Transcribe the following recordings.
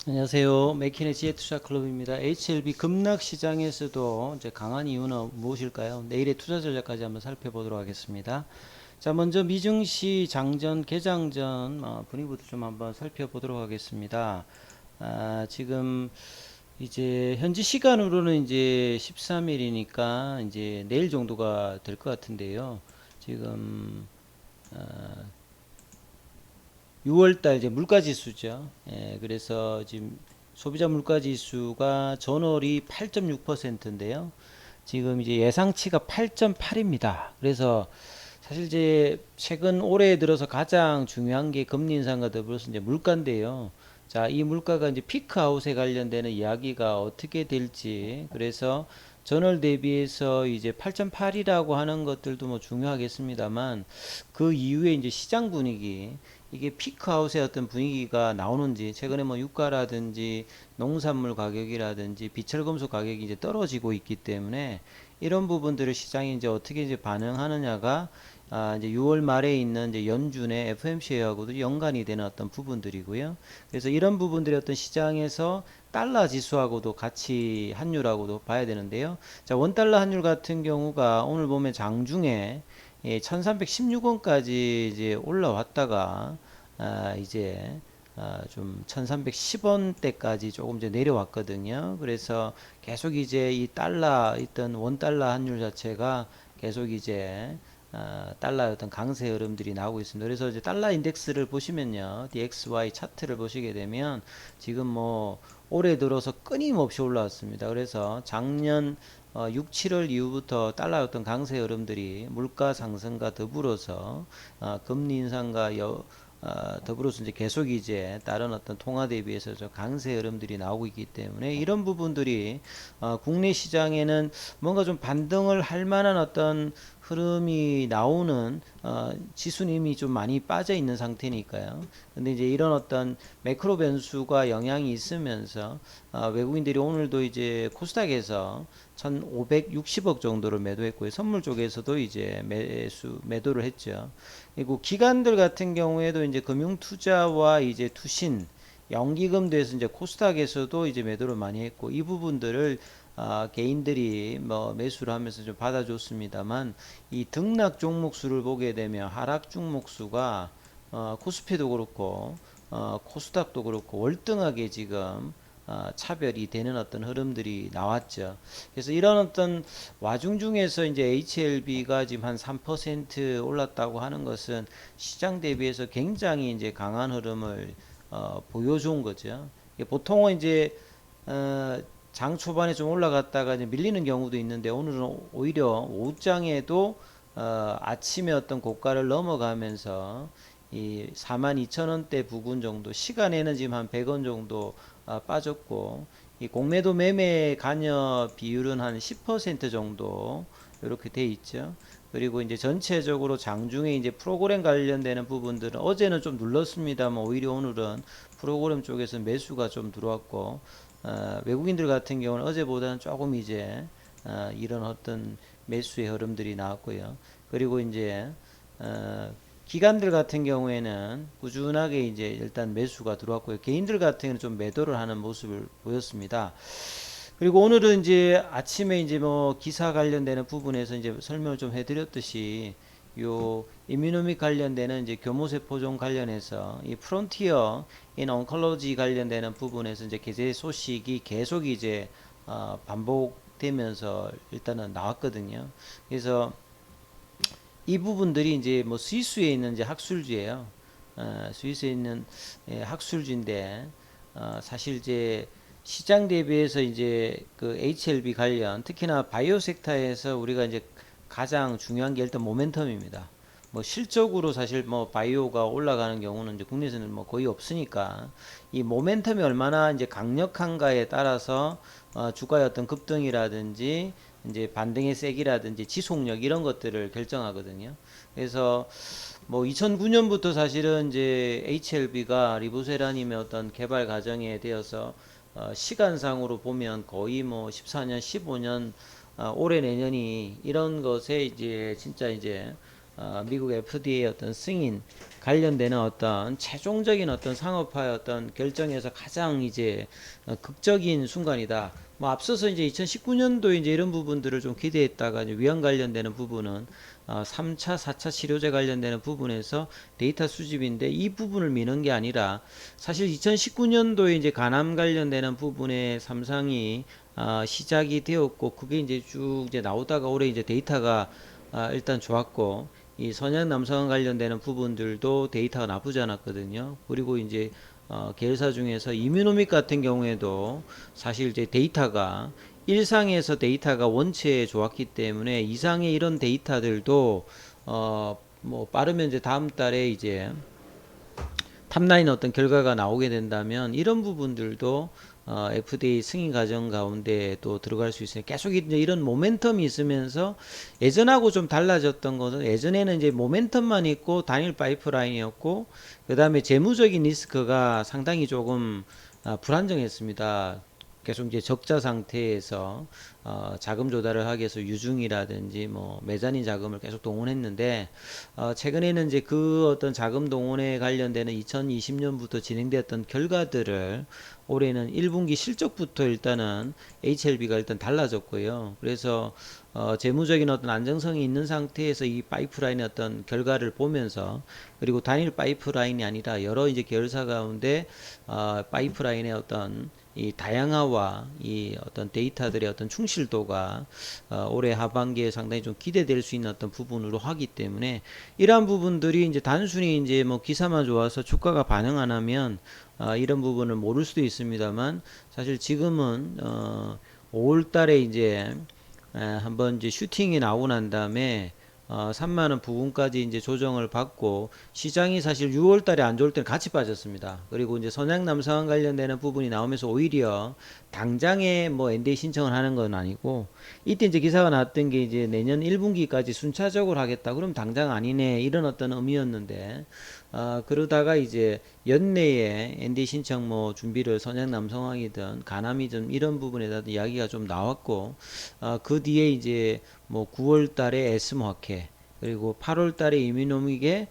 안녕하세요. 맥키네 지혜투자클럽입니다. HLB 급락 시장에서도 이제 강한 이유는 무엇일까요? 내일의 투자 전략까지 한번 살펴보도록 하겠습니다. 자, 먼저 미증시 장전, 개장전 분위기부터 좀 한번 살펴보도록 하겠습니다. 지금 이제 현지 시간으로는 이제 13일이니까 이제 내일 정도가 될 것 같은데요. 지금 6월달 이제 물가지수죠. 예, 그래서 지금 소비자 물가지수가 전월이 8.6%인데요. 지금 이제 예상치가 8.8입니다. 그래서 사실 이제 최근 올해 들어서 가장 중요한 게 금리 인상과 더불어서 이제 물가인데요. 자, 이 물가가 이제 피크아웃에 관련되는 이야기가 어떻게 될지, 그래서 전월 대비해서 이제 8.8이라고 하는 것들도 뭐 중요하겠습니다만 그 이후에 이제 시장 분위기, 이게 피크아웃의 어떤 분위기가 나오는지, 최근에 뭐 유가라든지 농산물 가격이라든지 비철금속 가격이 이제 떨어지고 있기 때문에 이런 부분들을 시장이 이제 어떻게 이제 반응하느냐가 이제 6월 말에 있는 이제 연준의 FMC하고도 연관이 되는 어떤 부분들이고요. 그래서 이런 부분들이 어떤 시장에서 달러 지수하고도 같이 환율하고도 봐야 되는데요. 자, 원달러 환율 같은 경우가 오늘 보면 장중에 1316원까지 이제 올라왔다가 이제 좀 1310원대까지 조금 이제 내려왔거든요. 그래서 계속 이제 이 달러 있던 원달러 환율 자체가 계속 이제 달러의 어떤 강세 흐름들이 나오고 있습니다. 그래서 이제 달러 인덱스를 보시면요, DXY 차트를 보시게 되면 지금 뭐 올해 들어서 끊임없이 올라왔습니다. 그래서 작년 6, 7월 이후부터 달러의 어떤 강세 흐름들이 물가 상승과 더불어서 금리 인상과 더불어서 이제 계속 이제 다른 어떤 통화 대비해서 좀 강세 흐름들이 나오고 있기 때문에 이런 부분들이 국내 시장에는 뭔가 좀 반등을 할 만한 어떤 흐름이 나오는 지수는 이미 좀 많이 빠져 있는 상태니까요. 근데 이제 이런 어떤 매크로 변수가 영향이 있으면서 외국인들이 오늘도 이제 코스닥에서 1,560억 정도를 매도했고요. 선물 쪽에서도 이제 매도를 했죠. 그리고 기관들 같은 경우에도 이제 금융투자와 이제 투신, 연기금도에서 이제 코스닥에서도 이제 매도를 많이 했고, 이 부분들을 개인들이 뭐 매수를 하면서 좀 받아줬습니다만, 이 등락 종목 수를 보게 되면 하락 종목 수가 코스피도 그렇고 코스닥도 그렇고 월등하게 지금 차별이 되는 어떤 흐름들이 나왔죠. 그래서 이런 어떤 와중 중에서 이제 HLB가 지금 한 3% 올랐다고 하는 것은 시장 대비해서 굉장히 이제 강한 흐름을 보여준 거죠. 보통은 이제 어, 장 초반에 좀 올라갔다가 이제 밀리는 경우도 있는데 오늘은 오히려 오후장에도 아침에 어떤 고가를 넘어가면서 이 42,000원대 부근 정도, 시간에는 지금 한 100원 정도 빠졌고, 이 공매도 매매 관여 비율은 한 10% 정도 이렇게 돼 있죠. 그리고 이제 전체적으로 장중에 이제 프로그램 관련되는 부분들은 어제는 좀 눌렀습니다만 오히려 오늘은 프로그램 쪽에서 매수가 좀 들어왔고, 외국인들 같은 경우는 어제보다는 조금 이제 이런 어떤 매수의 흐름들이 나왔고요. 그리고 이제 어, 기관들 같은 경우에는 꾸준하게 이제 일단 매수가 들어왔고요. 개인들 같은 경우는 좀 매도를 하는 모습을 보였습니다. 그리고 오늘은 이제 아침에 이제 뭐 기사 관련되는 부분에서 이제 설명을 좀 해드렸듯이 요 이뮤노믹 관련되는 이제 교모세포종 관련해서 이 프론티어 인 oncollogy 관련되는 부분에서 이제 게재 소식이 계속 이제 반복되면서 일단은 나왔거든요. 그래서 이 부분들이 이제 뭐 스위스에 있는 이제 학술지예요. 스위스에 있는 학술지인데 사실 이제 시장 대비해서 이제 그 HLB 관련 특히나 바이오 섹터에서 우리가 이제 가장 중요한 게 일단 모멘텀입니다. 뭐 실적으로 사실 뭐 바이오가 올라가는 경우는 이제 국내에서는 뭐 거의 없으니까 이 모멘텀이 얼마나 이제 강력한가에 따라서 주가의 어떤 급등이라든지 이제 반등의 세기라든지 지속력 이런 것들을 결정하거든요. 그래서 뭐 2009년부터 사실은 이제 HLB가 리보세라님의 어떤 개발 과정에 되어서 시간상으로 보면 거의 뭐 14년, 15년 올해 내년이 이런 것에 이제 진짜 이제 미국 FDA 어떤 승인 관련되는 어떤 최종적인 어떤 상업화의 어떤 결정에서 가장 이제 극적인 순간이다. 뭐 앞서서 이제 2019년도에 이제 이런 부분들을 좀 기대했다가 이제 위험 관련되는 부분은 3차, 4차 치료제 관련되는 부분에서 데이터 수집인데 이 부분을 미는 게 아니라 사실 2019년도에 이제 간암 관련되는 부분에 삼성이 시작이 되었고 그게 이제 쭉 이제 나오다가 올해 이제 데이터가 일단 좋았고 이 선양 남성 관련되는 부분들도 데이터가 나쁘지 않았거든요. 그리고 이제 계열사 중에서 이뮤노믹 같은 경우에도 사실 이제 데이터가 일상에서 데이터가 원체 좋았기 때문에 이상의 이런 데이터들도 뭐 빠르면 이제 다음 달에 이제 탑라인 어떤 결과가 나오게 된다면 이런 부분들도 FDA 승인 과정 가운데 또 들어갈 수 있으니 계속 이제 이런 모멘텀이 있으면서 예전하고 좀 달라졌던 것은 예전에는 이제 모멘텀만 있고 단일 파이프라인이었고 그 다음에 재무적인 리스크가 상당히 조금 불안정했습니다. 계속 이제 적자 상태에서 자금 조달을 하기 위해서 유중이라든지 뭐 메자닌 자금을 계속 동원했는데 최근에는 이제 그 어떤 자금 동원에 관련되는 2020년부터 진행되었던 결과들을 올해는 1분기 실적부터 일단은 HLB가 일단 달라졌고요. 그래서 재무적인 어떤 안정성이 있는 상태에서 이 파이프라인의 어떤 결과를 보면서 그리고 단일 파이프라인이 아니라 여러 이제 계열사 가운데 파이프라인의 어떤 이 다양화와 이 어떤 데이터들의 어떤 충실도가 올해 하반기에 상당히 좀 기대될 수 있는 어떤 부분으로 하기 때문에 이러한 부분들이 이제 단순히 이제 뭐 기사만 좋아서 주가가 반영 안 하면 이런 부분을 모를 수도 있습니다만 사실 지금은 5월 달에 이제 한번 이제 슈팅이 나오고 난 다음에 3만원 부근까지 이제 조정을 받고 시장이 사실 6월 달에 안 좋을 때는 같이 빠졌습니다. 그리고 이제 선양남 상황 관련되는 부분이 나오면서 오히려 당장에 뭐 NDA 신청을 하는 건 아니고 이때 이제 기사가 나왔던 게 이제 내년 1분기까지 순차적으로 하겠다. 그럼 당장 아니네. 이런 어떤 의미였는데 그러다가 이제 연내에 NDA 신청 뭐 준비를 선양남 상황이든 간암이든 이런 부분에 대한 이야기가 좀 나왔고 그 뒤에 이제 뭐 9월 달에 에스모학회 그리고 8월 달에 이미노믹의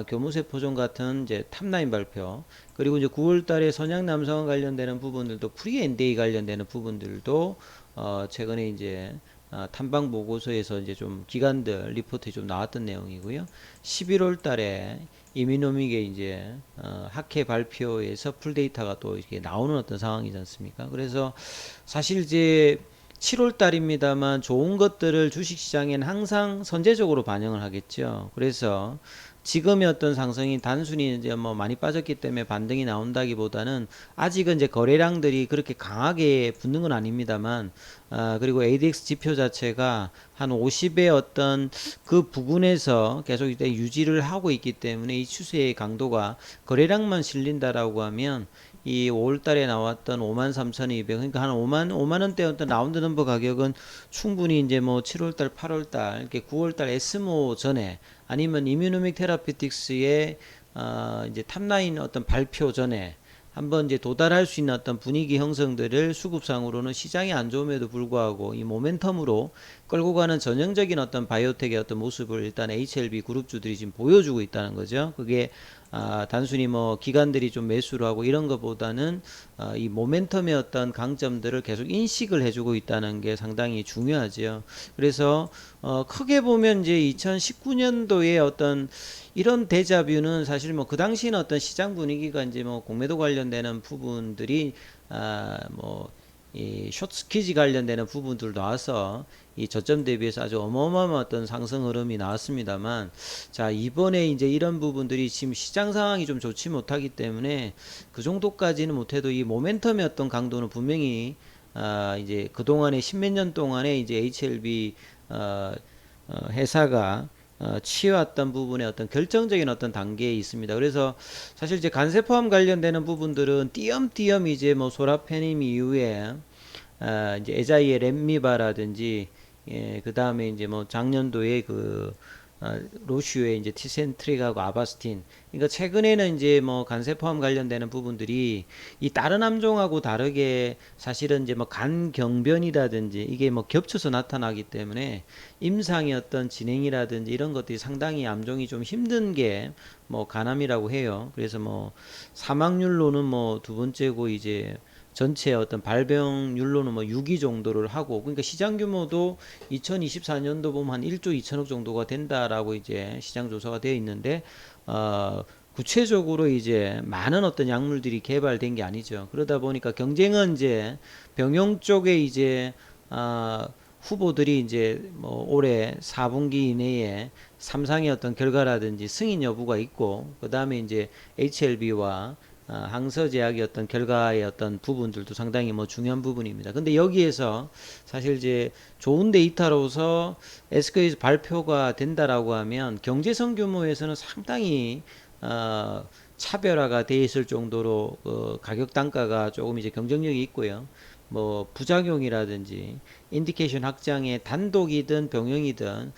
교무세포종 같은 이제 탑라인 발표 그리고 이제 9월 달에 선양남성 관련되는 부분들도 프리 NDA 관련되는 부분들도 최근에 이제 탐방 보고서에서 이제 좀 기관들 리포트에 좀 나왔던 내용이고요. 11월 달에 이미노믹의 이제 학회 발표에서 풀데이터가 또 이렇게 나오는 어떤 상황이지 않습니까? 그래서 사실 이제 7월 달입니다만 좋은 것들을 주식시장에는 항상 선제적으로 반영을 하겠죠. 그래서 지금의 어떤 상승이 단순히 이제 뭐 많이 빠졌기 때문에 반등이 나온다기보다는 아직은 이제 거래량들이 그렇게 강하게 붙는 건 아닙니다만 그리고 ADX 지표 자체가 한 50의 어떤 그 부근에서 계속 이제 유지를 하고 있기 때문에 이 추세의 강도가 거래량만 실린다라고 하면 이 5월 달에 나왔던 53,200 그러니까 한 5만 원대 어떤 라운드 넘버 가격은 충분히 이제 뭐 7월 달, 8월 달, 이렇게 9월 달 에스모 전에 아니면 이뮤노믹 테라피틱스의 이제 탑라인 어떤 발표 전에 한번 이제 도달할 수 있는 어떤 분위기 형성들을 수급상으로는 시장이 안 좋음에도 불구하고 이 모멘텀으로 끌고 가는 전형적인 어떤 바이오텍의 어떤 모습을 일단 HLB 그룹주들이 지금 보여주고 있다는 거죠. 그게 단순히 뭐 기관들이 좀 매수를 하고 이런 것보다는 이 모멘텀의 어떤 강점들을 계속 인식을 해주고 있다는 게 상당히 중요하죠. 그래서 크게 보면 이제 2019년도에 어떤 이런 데자뷰는 사실 뭐 그 당시는 어떤 시장 분위기가 이제 뭐 공매도 관련되는 부분들이 뭐 이 숏스퀴즈 관련되는 부분들 나와서 이 저점 대비해서 아주 어마어마한 어떤 상승 흐름이 나왔습니다만 자 이번에 이제 이런 부분들이 지금 시장 상황이 좀 좋지 못하기 때문에 그 정도까지는 못해도 이 모멘텀의 어떤 강도는 분명히 이제 그동안에 십몇 년 동안에 이제 HLB 회사가 취해왔던 부분의 어떤 결정적인 어떤 단계에 있습니다. 그래서 사실 이제 간세 포함 관련되는 부분들은 띄엄띄엄 이제 뭐 소라페님 이후에 이제 에자이의 렘미바라든지 그 다음에 이제 뭐 작년도에 그 로슈의 이제 티센트릭하고 아바스틴. 그러니까 최근에는 이제 뭐 간세포암 관련되는 부분들이 이 다른 암종하고 다르게 사실은 이제 뭐 간경변이라든지 이게 뭐 겹쳐서 나타나기 때문에 임상의 어떤 진행이라든지 이런 것들이 상당히 암종이 좀 힘든 게 뭐 간암이라고 해요. 그래서 뭐 사망률로는 뭐 두 번째고 이제 전체 어떤 발병률로는 뭐 6위 정도를 하고, 그러니까 시장 규모도 2024년도 보면 한 1조 2천억 정도가 된다라고 이제 시장 조사가 되어 있는데, 구체적으로 이제 많은 어떤 약물들이 개발된 게 아니죠. 그러다 보니까 경쟁은 이제 병용 쪽에 이제 후보들이 이제 뭐 올해 4분기 이내에 삼상의 어떤 결과라든지 승인 여부가 있고, 그 다음에 이제 HLB와 항서제약의 어떤 결과의 어떤 부분들도 상당히 뭐 중요한 부분입니다. 근데 여기에서 사실 이제 좋은 데이터로서 SK에서 발표가 된다라고 하면 경제성 규모에서는 상당히 차별화가 돼 있을 정도로 가격 단가가 조금 이제 경쟁력이 있고요. 뭐 부작용이라든지 인디케이션 확장의 단독이든 병용이든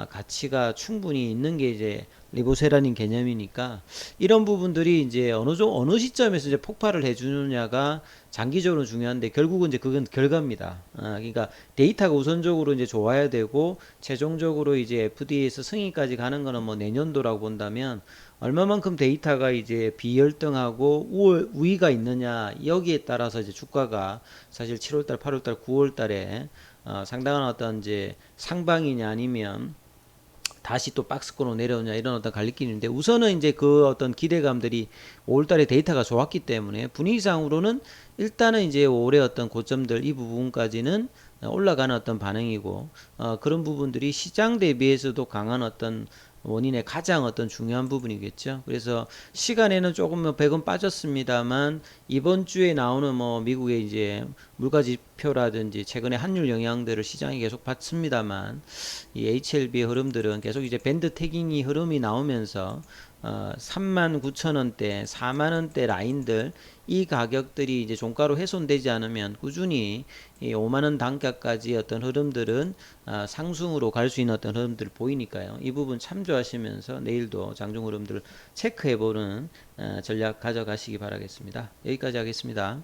가치가 충분히 있는 게 이제 리보세라닌 개념이니까, 이런 부분들이 이제 어느 시점에서 이제 폭발을 해주느냐가 장기적으로 중요한데, 결국은 이제 그건 결과입니다. 그러니까 데이터가 우선적으로 이제 좋아야 되고, 최종적으로 이제 FDA에서 승인까지 가는 거는 뭐 내년도라고 본다면, 얼마만큼 데이터가 이제 비열등하고 우위가 있느냐, 여기에 따라서 이제 주가가 사실 7월달, 8월달, 9월달에 상당한 어떤 이제 상방이냐 아니면 다시 또 박스권으로 내려오냐, 이런 어떤 갈림길인데, 우선은 이제 그 어떤 기대감들이 5월달에 데이터가 좋았기 때문에 분위기상으로는 일단은 이제 올해 어떤 고점들 이 부분까지는 올라가는 어떤 반응이고, 그런 부분들이 시장 대비해서도 강한 어떤 원인의 가장 어떤 중요한 부분이겠죠. 그래서 시간에는 조금 뭐 100원 빠졌습니다만, 이번 주에 나오는 뭐 미국의 이제 물가 지표라든지 최근에 환율 영향들을 시장이 계속 받습니다만, 이 HLB의 흐름들은 계속 이제 밴드 태깅이 흐름이 나오면서 39,000원대, 4만원대 라인들, 이 가격들이 이제 종가로 훼손되지 않으면 꾸준히 이 5만원 단가까지 어떤 흐름들은 상승으로 갈 수 있는 어떤 흐름들을 보이니까요. 이 부분 참조하시면서 내일도 장중 흐름들을 체크해보는 전략 가져가시기 바라겠습니다. 여기까지 하겠습니다.